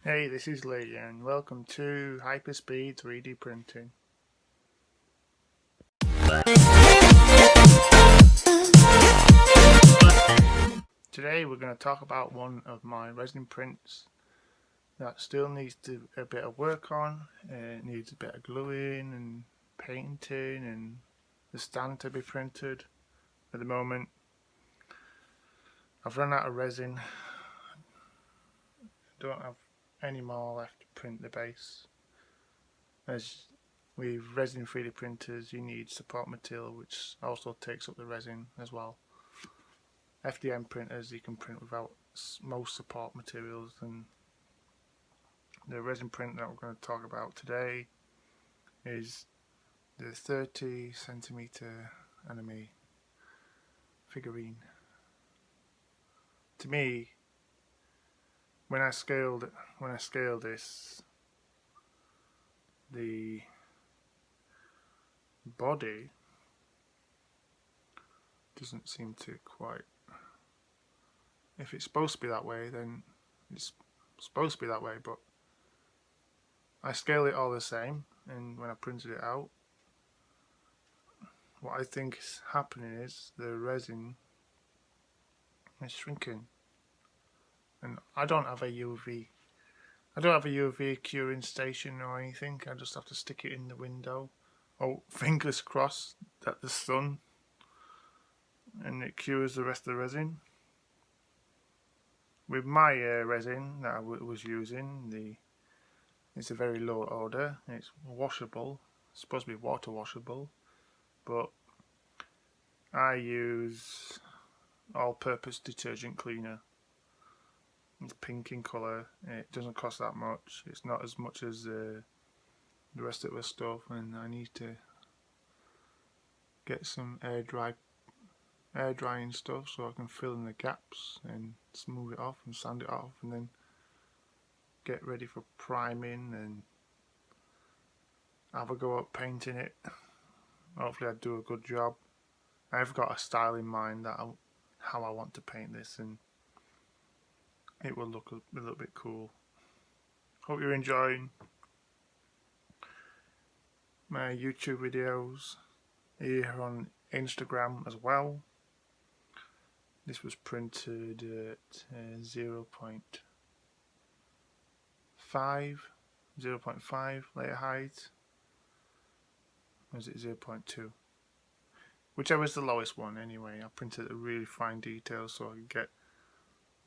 Hey, this is Lee and welcome to Hyperspeed 3D Printing. Today we're going to talk about one of my resin prints that still needs a bit of work on. It needs a bit of gluing and painting and the stand to be printed. At the moment I've run out of resin. Don't have any more left to print the base. As with resin 3D printers, you need support material, which also takes up the resin as well. FDM printers, you can print without most support materials, and the resin print that we're going to talk about today is the 30cm anime figurine. To me, when I scaled this, the body doesn't seem to quite. If it's supposed to be that way, then it's supposed to be that way, but I scale it all the same, and when I printed it out, what I think is happening is the resin is shrinking. And I don't have a UV curing station or anything. I just have to stick it in the window. Oh, fingers crossed that the sun and it cures the rest of the resin. With my resin that I was using, it's a very low order. It's washable. It's supposed to be water washable, but I use all-purpose detergent cleaner. It's pink in colour. It doesn't cost that much. It's not as much as the rest of the stuff, and I need to get some air drying stuff so I can fill in the gaps and smooth it off and sand it off, and then get ready for priming and have a go at painting it. Hopefully I do a good job. I've got a style in mind that how I want to paint this, and it will look a little bit cool. Hope you're enjoying my YouTube videos here on Instagram as well. This was printed at 0.5 layer height. Or is it 0.2? Whichever is the lowest one anyway. I printed a really fine detail so I could get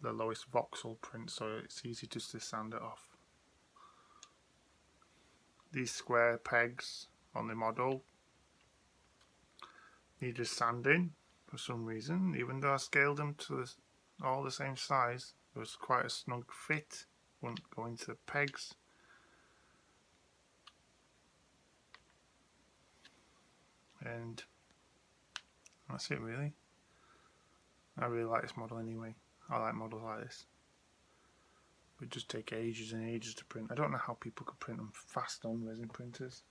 the lowest voxel print, so it's easy just to sand it off. These square pegs on the model needed sanding for some reason, even though I scaled them to all the same size. It was quite a snug fit, wouldn't go into the pegs. And that's it really. I really like this model anyway. I like models like this. It would just take ages and ages to print. I don't know how people could print them fast on resin printers.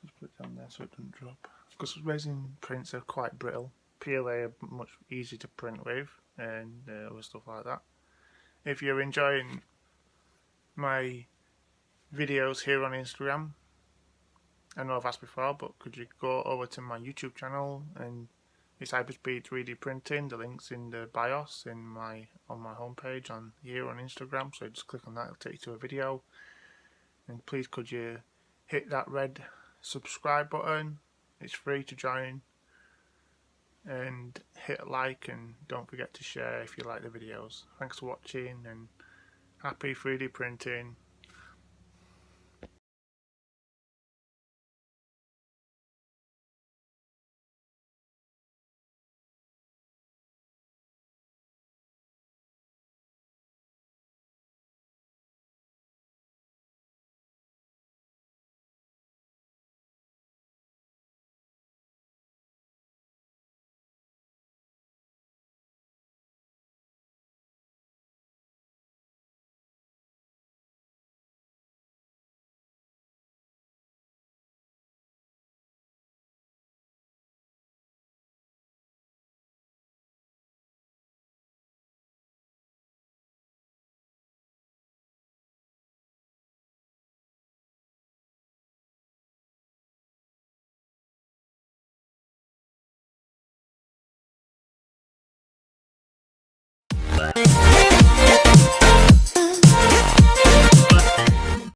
Just put it down there so it doesn't drop. Because resin prints are quite brittle. PLA are much easier to print with, and other stuff like that. If you're enjoying my videos here on Instagram, I know I've asked before, but could you go over to my YouTube channel, and it's Hyperspeed 3D Printing. The link's in the BIOS on my homepage on here on Instagram. So just click on that; it'll take you to a video. And please, could you hit that red subscribe button? It's free to join. And hit like, and don't forget to share if you like the videos. Thanks for watching, and happy 3D printing.